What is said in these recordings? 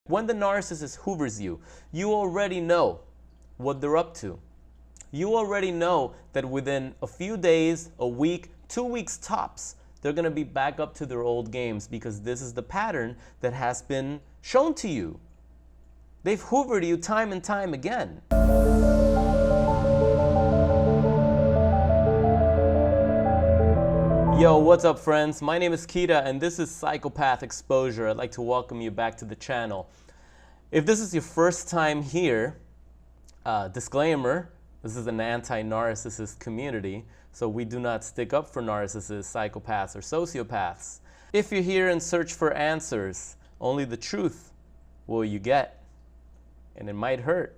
When the narcissist hoovers you, you already know what they're up to. You already know that within a few days, a week, 2 weeks tops, they're going to be back up to their old games because this is the pattern that has been shown to you. They've hoovered you time and time again. Yo, what's up friends? My name is Kita and this is Psychopath Exposure. I'd like to welcome you back to the channel. If this is your first time here, disclaimer, this is an anti-narcissist community, so we do not stick up for narcissists, psychopaths, or sociopaths. If you're here in search for answers, only the truth will you get, and it might hurt.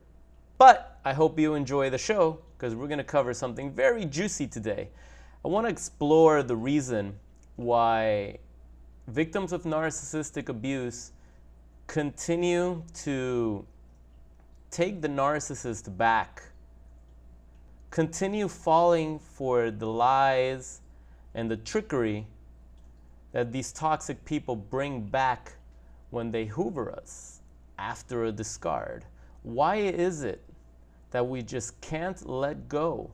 But I hope you enjoy the show because we're going to cover something very juicy today. I want to explore the reason why victims of narcissistic abuse continue to take the narcissist back, continue falling for the lies and the trickery that these toxic people bring back when they hoover us after a discard. Why is it that we just can't let go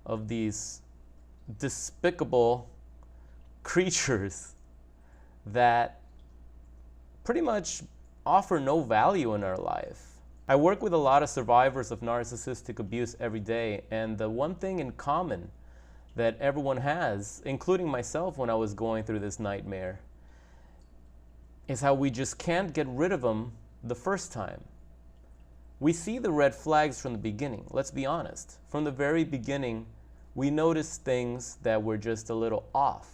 of these despicable creatures that pretty much offer no value in our life? I work with a lot of survivors of narcissistic abuse every day, and the one thing in common that everyone has, including myself when I was going through this nightmare, is how we just can't get rid of them the first time. We see the red flags from the beginning. Let's be honest. From the very beginning, we noticed things that were just a little off.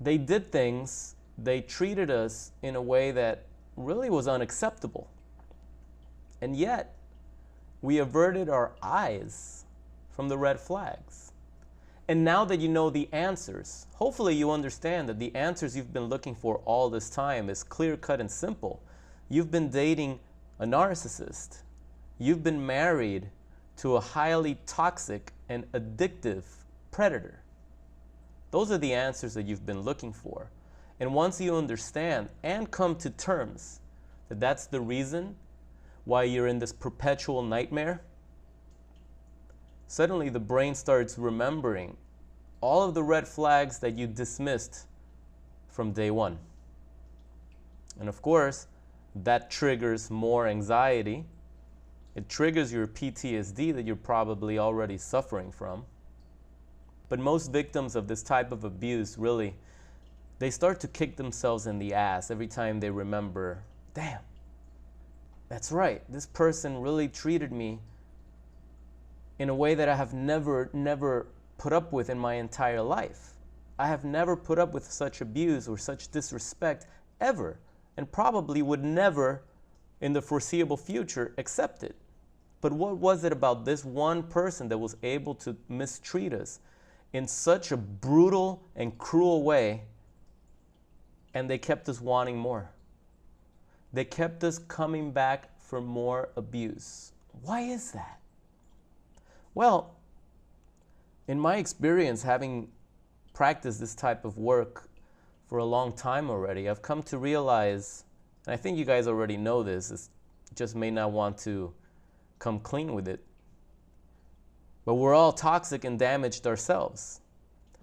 They did things, they treated us in a way that really was unacceptable. And yet, we averted our eyes from the red flags. And now that you know the answers, hopefully you understand that the answers you've been looking for all this time is clear-cut and simple. You've been dating a narcissist. You've been married to a highly toxic and addictive predator. Those are the answers that you've been looking for. And once you understand and come to terms that that's the reason why you're in this perpetual nightmare, suddenly the brain starts remembering all of the red flags that you dismissed from day one. And of course, that triggers more anxiety. It triggers your PTSD that you're probably already suffering from. But most victims of this type of abuse really, they start to kick themselves in the ass every time they remember, damn, that's right, this person really treated me in a way that I have never put up with in my entire life. I have never put up with such abuse or such disrespect ever, and probably would never in the foreseeable future accept it. But what was it about this one person that was able to mistreat us in such a brutal and cruel way, and they kept us wanting more? They kept us coming back for more abuse. Why is that? Well, in my experience, having practiced this type of work for a long time already, I've come to realize, and I think you guys already know this, it's just may not want to come clean with it, but we're all toxic and damaged ourselves.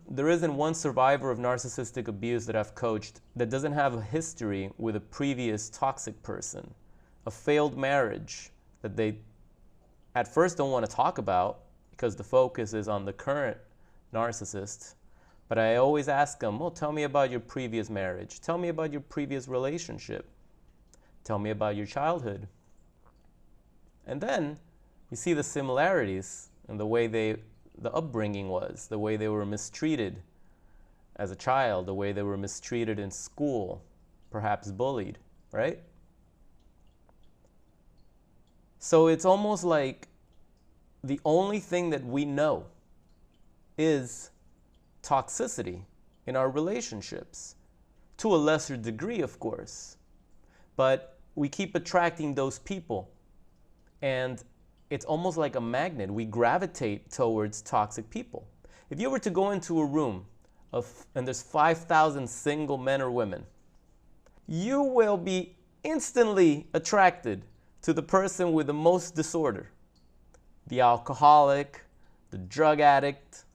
There isn't one survivor of narcissistic abuse that I've coached that doesn't have a history with a previous toxic person, a failed marriage that they at first don't want to talk about because the focus is on the current narcissist. But I always ask them, well, tell me about your previous marriage. Tell me about your previous relationship. Tell me about your childhood. And then you see the similarities in the way the upbringing was, the way they were mistreated as a child, the way they were mistreated in school, perhaps bullied, right? So it's almost like the only thing that we know is toxicity in our relationships, to a lesser degree, of course. But we keep attracting those people, and it's almost like a magnet. We gravitate towards toxic people. If you were to go into a room and there's 5,000 single men or women, you will be instantly attracted to the person with the most disorder. The alcoholic, the drug addict,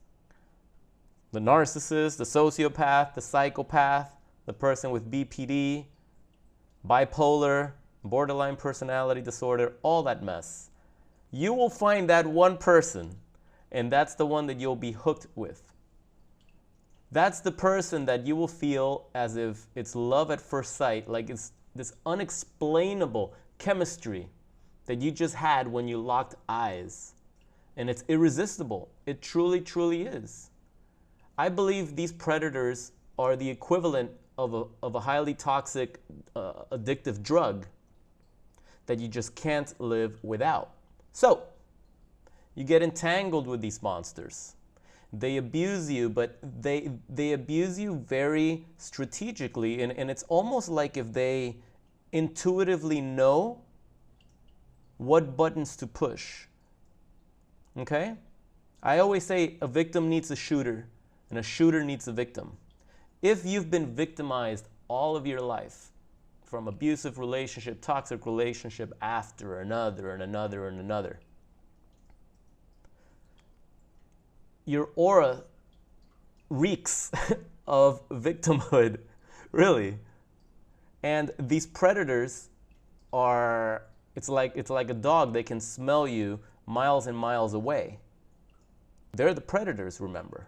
the narcissist, the sociopath, the psychopath, the person with BPD, bipolar, borderline personality disorder, all that mess. You will find that one person, and that's the one that you'll be hooked with. That's the person that you will feel as if it's love at first sight, like it's this unexplainable chemistry that you just had when you locked eyes. And it's irresistible. It truly, truly is. I believe these predators are the equivalent of a highly toxic, addictive drug that you just can't live without. So, you get entangled with these monsters. They abuse you, but they abuse you very strategically, and it's almost like if they intuitively know what buttons to push. Okay? I always say a victim needs a shooter, and a shooter needs a victim. If you've been victimized all of your life, from abusive relationship, toxic relationship, after another and another and another, your aura reeks of victimhood, really. And these predators are, it's like a dog. They can smell you miles and miles away. They're the predators, remember.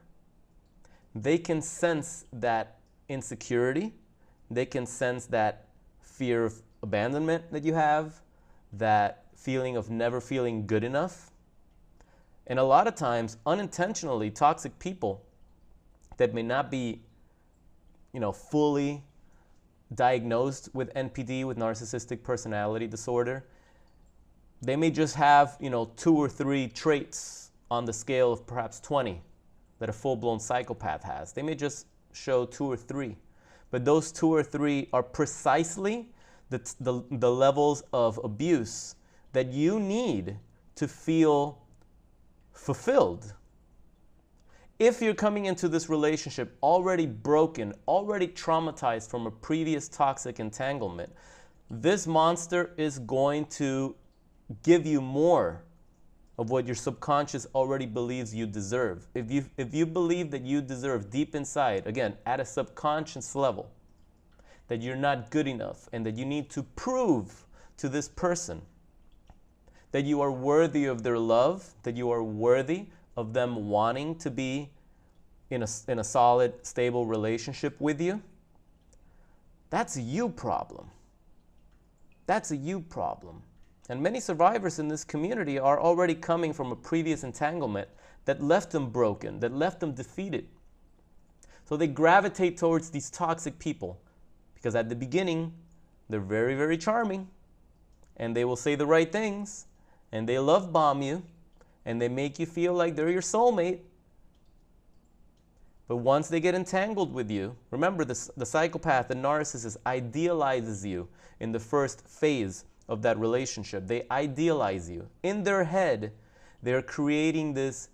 They can sense that insecurity. They can sense that fear of abandonment that you have, that feeling of never feeling good enough. And a lot of times, unintentionally, toxic people that may not be, fully diagnosed with NPD, with narcissistic personality disorder, they may just have, 2 or 3 traits on the scale of perhaps 20 that a full-blown psychopath has. They may just show 2 or 3. But those 2 or 3 are precisely the levels of abuse that you need to feel fulfilled. If you're coming into this relationship already broken, already traumatized from a previous toxic entanglement, this monster is going to give you more of what your subconscious already believes you deserve. If you believe that you deserve deep inside, again, at a subconscious level, that you're not good enough and that you need to prove to this person that you are worthy of their love, that you are worthy of them wanting to be in a solid, stable relationship with you, that's a you problem. That's a you problem. And many survivors in this community are already coming from a previous entanglement that left them broken, that left them defeated. So they gravitate towards these toxic people because at the beginning, they're very, very charming, and they will say the right things, and they love bomb you, and they make you feel like they're your soulmate. But once they get entangled with you, remember the psychopath, the narcissist, idealizes you in the first phase of that relationship. They idealize you. In their head, they're creating this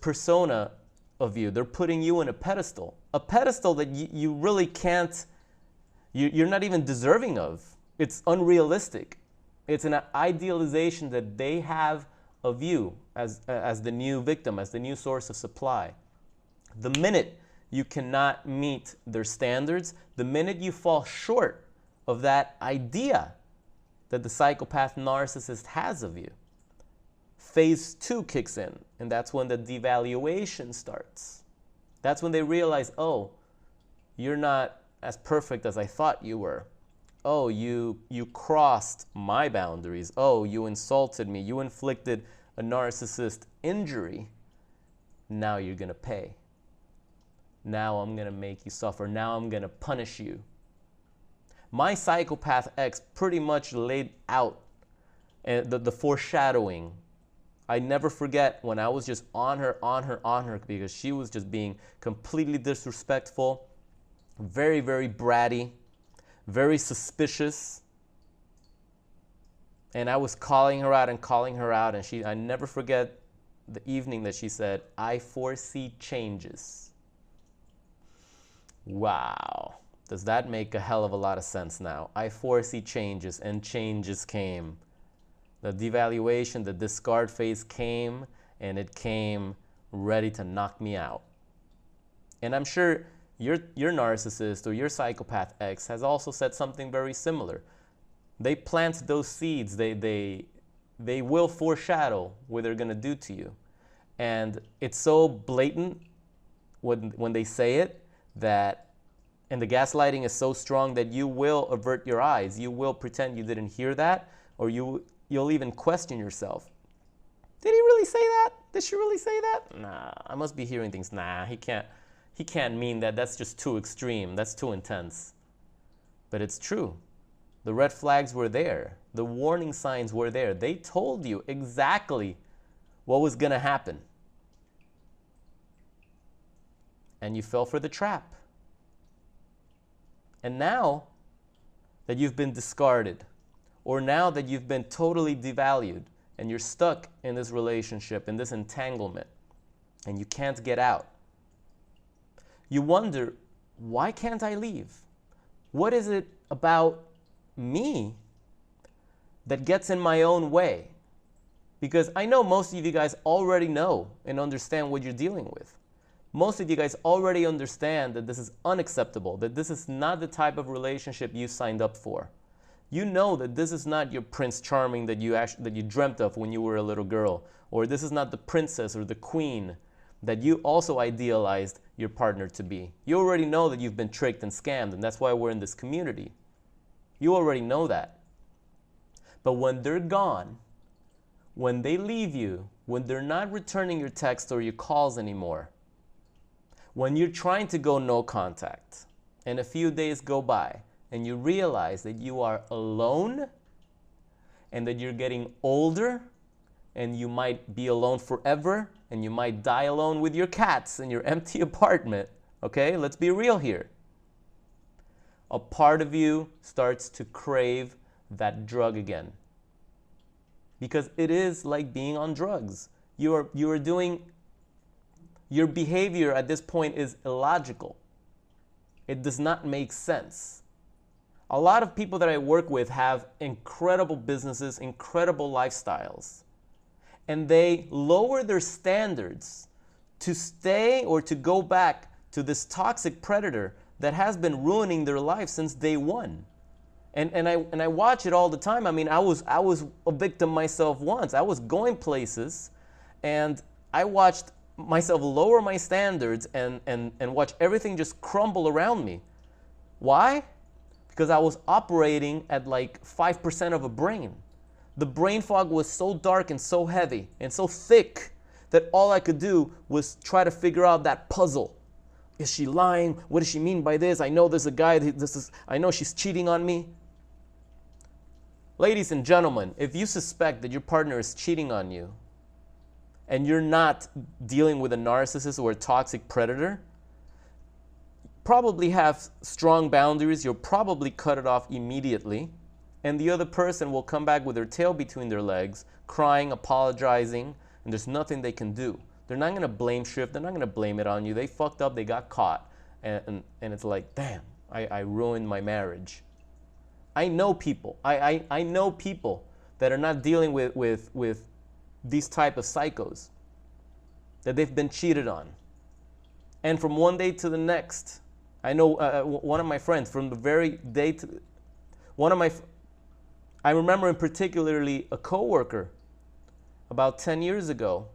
persona of you. They're putting you in a pedestal that you really can't, you're not even deserving of. It's unrealistic. It's an idealization that they have of you as the new victim, as the new source of supply. The minute you cannot meet their standards, the minute you fall short of that idea that the psychopath narcissist has of you, phase 2 kicks in, and that's when the devaluation starts. That's when they realize, oh, you're not as perfect as I thought you were. Oh, you crossed my boundaries. Oh, you insulted me. You inflicted a narcissist injury. Now you're going to pay. Now I'm going to make you suffer. Now I'm going to punish you. My psychopath ex pretty much laid out the foreshadowing. I never forget when I was just on her because she was just being completely disrespectful, very, very bratty, very suspicious. And I was calling her out, and I never forget the evening that she said, "I foresee changes." Wow. Does that make a hell of a lot of sense now? I foresee changes, and changes came. The devaluation, the discard phase came, and it came ready to knock me out. And I'm sure your narcissist or your psychopath ex has also said something very similar. They plant those seeds. They will foreshadow what they're going to do to you. And it's so blatant when they say it that, and the gaslighting is so strong that you will avert your eyes. You will pretend you didn't hear that, or you'll even question yourself. Did he really say that? Did she really say that? Nah, I must be hearing things. Nah, he can't mean that. That's just too extreme. That's too intense. But it's true. The red flags were there. The warning signs were there. They told you exactly what was going to happen. And you fell for the trap. And now that you've been discarded, or now that you've been totally devalued, and you're stuck in this relationship, in this entanglement, and you can't get out, you wonder, why can't I leave? What is it about me that gets in my own way? Because I know most of you guys already know and understand what you're dealing with. Most of you guys already understand that this is unacceptable, that this is not the type of relationship you signed up for. You know that this is not your Prince Charming that you dreamt of when you were a little girl, or this is not the princess or the queen that you also idealized your partner to be. You already know that you've been tricked and scammed, and that's why we're in this community. You already know that. But when they're gone, when they leave you, when they're not returning your text or your calls anymore, when you're trying to go no contact, and a few days go by, and you realize that you are alone, and that you're getting older, and you might be alone forever, and you might die alone with your cats in your empty apartment, okay? Let's be real here. A part of you starts to crave that drug again. Because it is like being on drugs. You are doing, your behavior at this point is illogical. It does not make sense. A lot of people that I work with have incredible businesses, incredible lifestyles, and they lower their standards to stay or to go back to this toxic predator that has been ruining their life since day one. And I watch it all the time. I mean, I was a victim myself once. I was going places, and I watched myself lower my standards and watch everything just crumble around me. Why? Because I was operating at like 5% of a brain. The brain fog was so dark and so heavy and so thick that all I could do was try to figure out that puzzle. Is she lying? What does she mean by this? I know there's a guy, I know she's cheating on me. Ladies and gentlemen, if you suspect that your partner is cheating on you and you're not dealing with a narcissist or a toxic predator, probably have strong boundaries. You'll probably cut it off immediately, and the other person will come back with their tail between their legs, crying, apologizing, and there's nothing they can do. They're not going to blame shift. They're not going to blame it on you. They fucked up. They got caught. And it's like, damn, I ruined my marriage. I know people. I know people that are not dealing with these type of psychos, that they've been cheated on. And from one day to the next, I know one of my friends, from the very day to I remember in particularly a coworker about 10 years ago.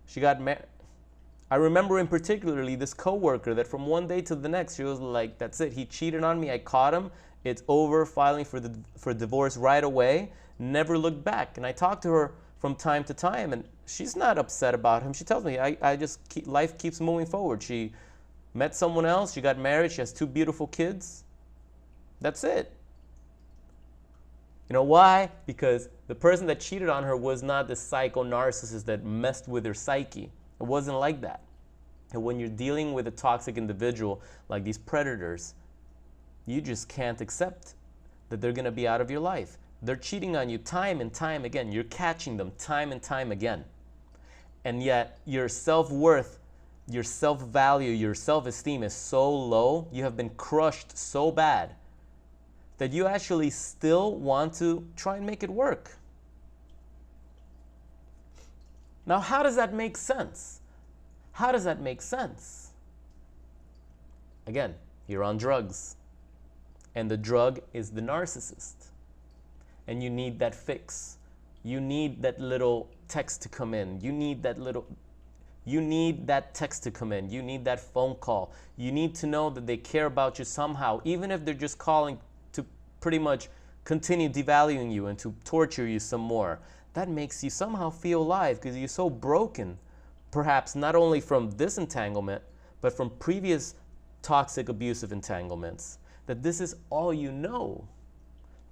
She got married. I remember in particularly this coworker that from one day to the next, she was like, that's it. He cheated on me. I caught him. It's over. Filing for divorce right away. Never looked back. And I talked to her from time to time, and she's not upset about him. She tells me, life keeps moving forward. She met someone else. She got married. She has 2 beautiful kids. That's it. You know why? Because the person that cheated on her was not the psycho narcissist that messed with her psyche. It wasn't like that. And when you're dealing with a toxic individual like these predators, you just can't accept that they're going to be out of your life. They're cheating on you time and time again. You're catching them time and time again. And yet your self-worth your self-value, your self-esteem is so low, you have been crushed so bad that you actually still want to try and make it work. Now, how does that make sense? How does that make sense? Again, you're on drugs, and the drug is the narcissist, and you need that fix. You need that little text to come in. You need that text to come in. You need that phone call. You need to know that they care about you somehow, even if they're just calling to pretty much continue devaluing you and to torture you some more. That makes you somehow feel alive because you're so broken, perhaps not only from this entanglement, but from previous toxic, abusive entanglements, that this is all you know.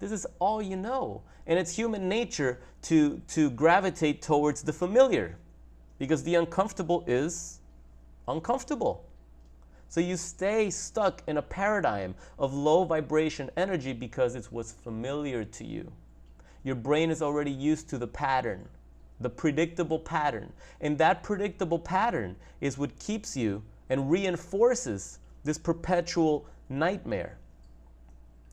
This is all you know. And it's human nature to gravitate towards the familiar because the uncomfortable is uncomfortable. So you stay stuck in a paradigm of low vibration energy because it's what's familiar to you. Your brain is already used to the pattern, the predictable pattern. And that predictable pattern is what keeps you and reinforces this perpetual nightmare.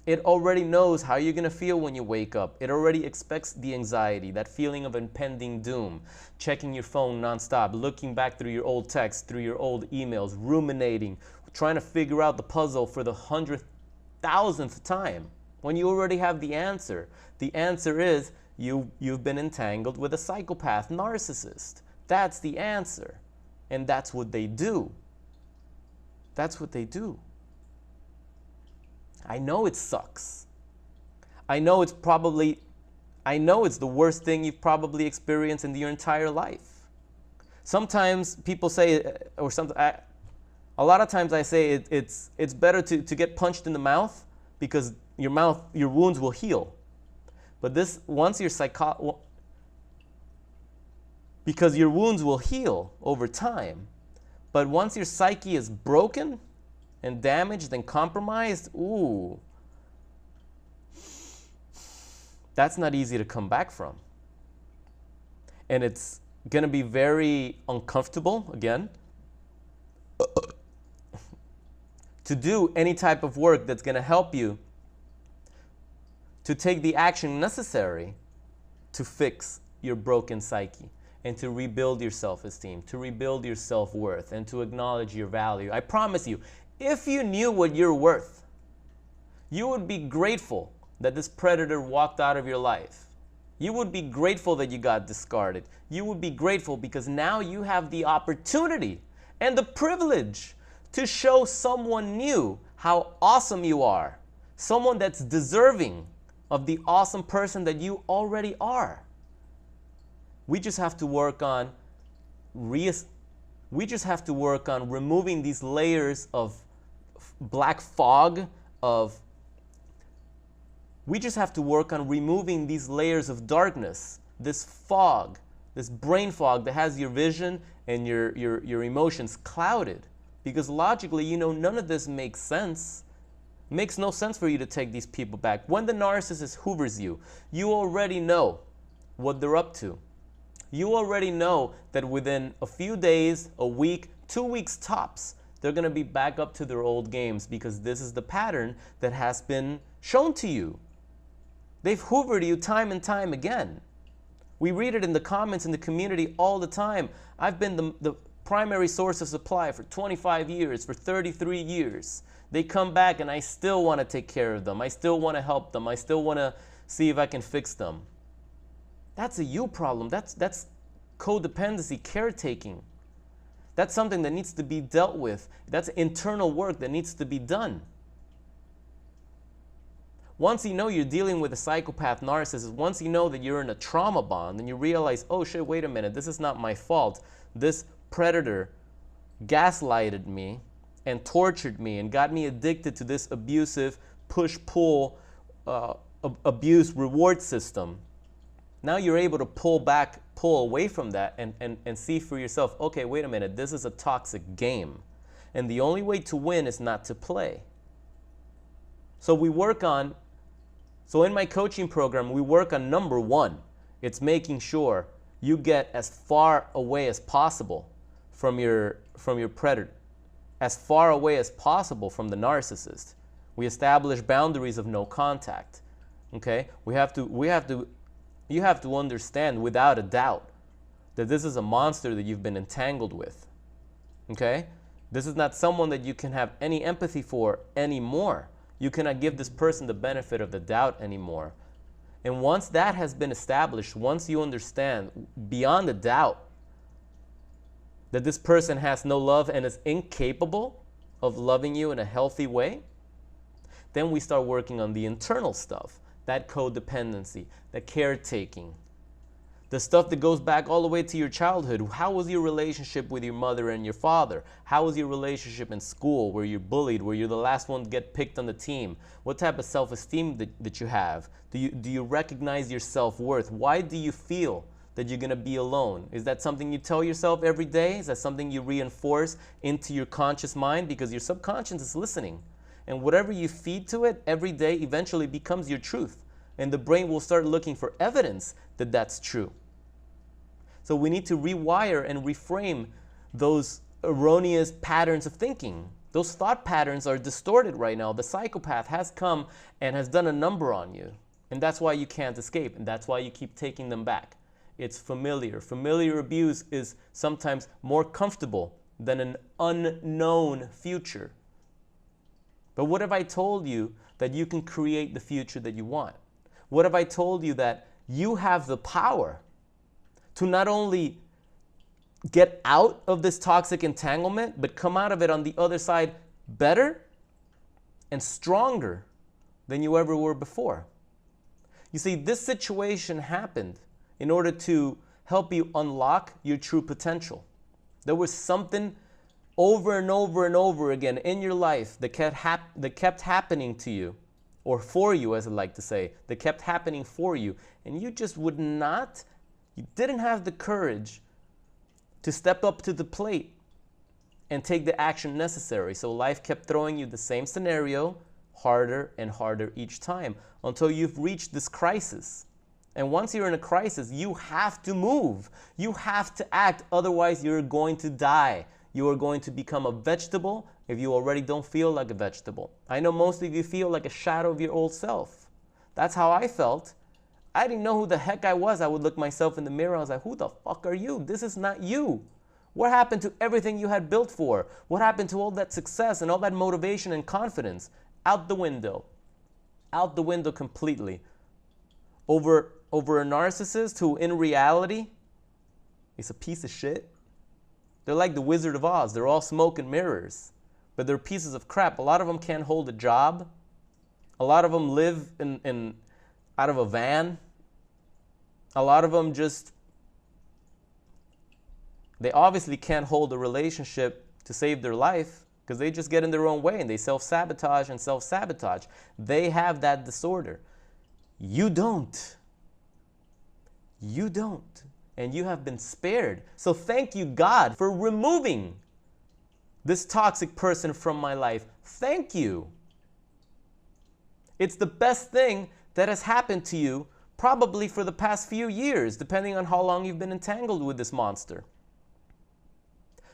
It already knows how you're going to feel when you wake up. It already expects the anxiety, that feeling of impending doom, checking your phone nonstop, looking back through your old texts, through your old emails, ruminating, trying to figure out the puzzle for the 100,000th time when you already have the answer. The answer is you've been entangled with a psychopath narcissist. That's the answer. And that's what they do. That's what they do. I know it sucks. I know it's the worst thing you've probably experienced in your entire life. Sometimes people say, a lot of times I say it's better to get punched in the mouth because your wounds will heal. But because your wounds will heal over time. But once your psyche is broken and damaged and compromised, ooh, that's not easy to come back from. And it's going to be very uncomfortable, again, to do any type of work that's going to help you to take the action necessary to fix your broken psyche and to rebuild your self-esteem, to rebuild your self-worth, and to acknowledge your value. I promise you, if you knew what you're worth, you would be grateful that this predator walked out of your life. You would be grateful that you got discarded. You would be grateful because now you have the opportunity and the privilege to show someone new how awesome you are. Someone that's deserving of the awesome person that you already are. We just have to work on removing these layers of black fog we just have to work on removing these layers of darkness, this fog, this brain fog that has your vision and your emotions clouded. Because logically, none of this makes sense. It makes no sense for you to take these people back. When the narcissist hoovers you, you already know what they're up to. You already know that within a few days, a week, 2 weeks tops, they're going to be back up to their old games because this is the pattern that has been shown to you. They've hoovered you time and time again. We read it in the comments in the community all the time. I've been the primary source of supply for 25 years, for 33 years. They come back and I still want to take care of them. I still want to help them. I still want to see if I can fix them. That's a you problem. That's codependency, caretaking. That's something that needs to be dealt with. That's internal work that needs to be done. Once you know you're dealing with a psychopath narcissist, once you know that you're in a trauma bond, and you realize, oh shit, wait a minute, this is not my fault. This predator gaslighted me and tortured me and got me addicted to this abusive push-pull abuse reward system. Now you're able to pull away from that and see for yourself, okay, wait a minute, this is a toxic game. And the only way to win is not to play. So in my coaching program, we work on number one. It's making sure you get as far away as possible from your predator, as far away as possible from the narcissist. We establish boundaries of no contact. Okay? You have to understand without a doubt that this is a monster that you've been entangled with. Okay? This is not someone that you can have any empathy for anymore. You cannot give this person the benefit of the doubt anymore. And once that has been established, once you understand beyond a doubt that this person has no love and is incapable of loving you in a healthy way, then we start working on the internal stuff, that codependency, the caretaking, the stuff that goes back all the way to your childhood. How was your relationship with your mother and your father? How was your relationship in school? Were you bullied? Were you the last one to get picked on the team? What type of self-esteem that you have? Do you recognize your self-worth? Why do you feel that you're going to be alone? Is that something you tell yourself every day? Is that something you reinforce into your conscious mind? Because your subconscious is listening. And whatever you feed to it every day eventually becomes your truth. And the brain will start looking for evidence that that's true. So we need to rewire and reframe those erroneous patterns of thinking. Those thought patterns are distorted right now. The psychopath has come and has done a number on you. And that's why you can't escape. And that's why you keep taking them back. It's familiar. Familiar abuse is sometimes more comfortable than an unknown future. But what if I told you that you can create the future that you want? What if I told you that you have the power to not only get out of this toxic entanglement, but come out of it on the other side better and stronger than you ever were before? You see, this situation happened in order to help you unlock your true potential. There was something over and over and over again in your life that kept happening to you, or for you, as I like to say, that kept happening for you, and you just you didn't have the courage to step up to the plate and take the action necessary. So life kept throwing you the same scenario, harder and harder each time, until you've reached this crisis. And once you're in a crisis, you have to move. You have to act, otherwise you're going to die. You are going to become a vegetable if you already don't feel like a vegetable. I know most of you feel like a shadow of your old self. That's how I felt. I didn't know who the heck I was. I would look myself in the mirror. I was like, who the fuck are you? This is not you. What happened to everything you had built for? What happened to all that success and all that motivation and confidence? Out the window. Out the window completely. Over a narcissist who in reality is a piece of shit. They're like the Wizard of Oz. They're all smoke and mirrors. But they're pieces of crap. A lot of them can't hold a job. A lot of them live out of a van. A lot of them they obviously can't hold a relationship to save their life because they just get in their own way and they self-sabotage and self-sabotage. They have that disorder. You don't. You don't. And you have been spared. So thank you, God, for removing this toxic person from my life. Thank you. It's the best thing that has happened to you probably for the past few years, depending on how long you've been entangled with this monster.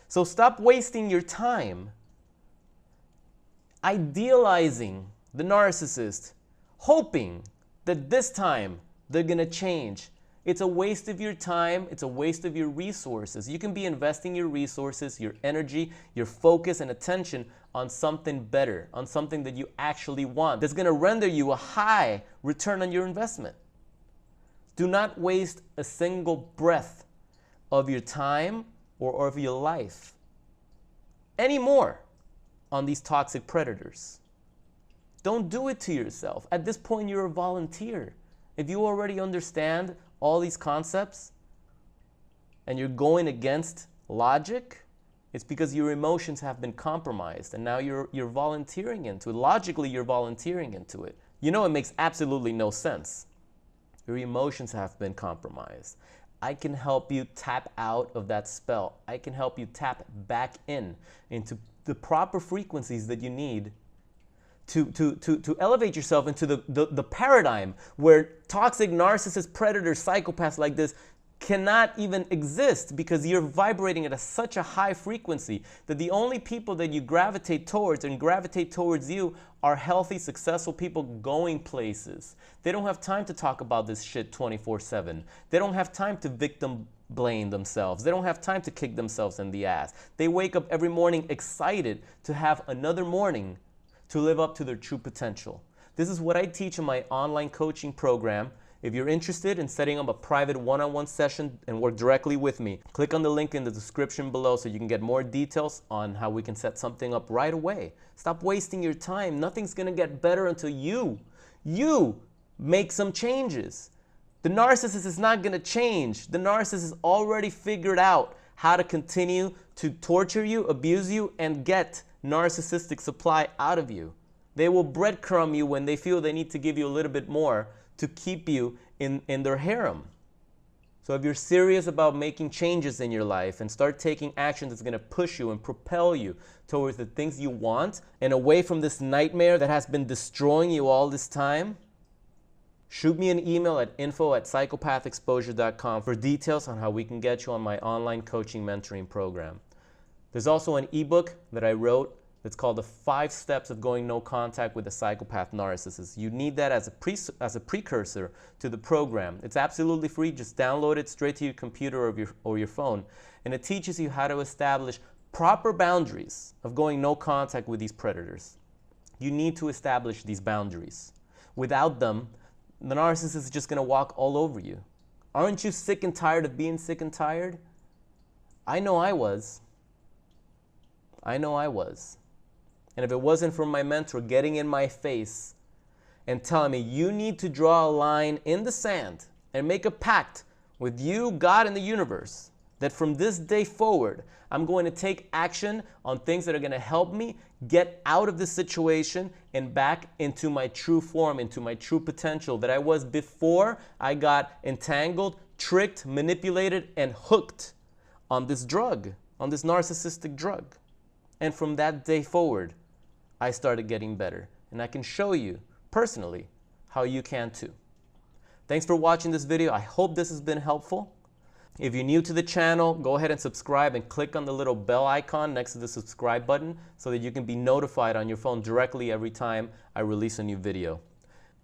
So stop wasting your time idealizing the narcissist, hoping that this time they're going to change. It's a waste of your time. It's a waste of your resources. You can be investing your resources, your energy, your focus and attention on something better, on something that you actually want, that's going to render you a high return on your investment. Do not waste a single breath of your time or of your life anymore on these toxic predators. Don't do it to yourself. At this point, you're a volunteer. If you already understand all these concepts and you're going against logic, it's because your emotions have been compromised and now you're volunteering into it. Logically, you're volunteering into it. You know, it makes absolutely no sense. Your emotions have been compromised. I can help you tap out of that spell. I can help you tap back into the proper frequencies that you need to elevate yourself into the paradigm where toxic narcissist predators, psychopaths like this cannot even exist because you're vibrating at such a high frequency that the only people that you gravitate towards and gravitate towards you are healthy, successful people going places. They don't have time to talk about this shit 24/7. They don't have time to victim blame themselves. They don't have time to kick themselves in the ass. They wake up every morning excited to have another morning to live up to their true potential. This is what I teach in my online coaching program. If you're interested in setting up a private one-on-one session and work directly with me, click on the link in the description below so you can get more details on how we can set something up right away. Stop wasting your time. Nothing's gonna get better until you make some changes. The narcissist is not gonna change. The narcissist has already figured out how to continue to torture you, abuse you, and get narcissistic supply out of you. They will breadcrumb you when they feel they need to give you a little bit more to keep you in their harem. So if you're serious about making changes in your life and start taking action that's going to push you and propel you towards the things you want and away from this nightmare that has been destroying you all this time, shoot me an email at info@psychopathexposure.com for details on how we can get you on my online coaching mentoring program. There's also an ebook that I wrote that's called The 5 Steps of Going No Contact with a Psychopath Narcissist. You need that as a precursor to the program. It's absolutely free. Just download it straight to your computer or your phone. And it teaches you how to establish proper boundaries of going no contact with these predators. You need to establish these boundaries. Without them, the narcissist is just going to walk all over you. Aren't you sick and tired of being sick and tired? I know I was. I know I was. And if it wasn't for my mentor getting in my face and telling me, you need to draw a line in the sand and make a pact with you, God, and the universe, that from this day forward, I'm going to take action on things that are going to help me get out of this situation and back into my true form, into my true potential that I was before I got entangled, tricked, manipulated, and hooked on this drug, on this narcissistic drug. And from that day forward, I started getting better. And I can show you personally how you can too. Thanks for watching this video. I hope this has been helpful. If you're new to the channel, go ahead and subscribe and click on the little bell icon next to the subscribe button so that you can be notified on your phone directly every time I release a new video.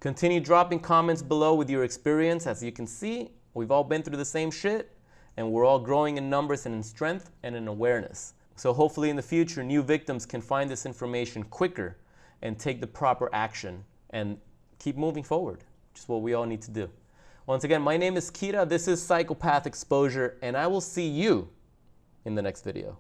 Continue dropping comments below with your experience. As you can see, we've all been through the same shit, and we're all growing in numbers and in strength and in awareness. So hopefully in the future, new victims can find this information quicker and take the proper action and keep moving forward, which is what we all need to do. Once again, my name is Kira. This is Psychopath Exposure, and I will see you in the next video.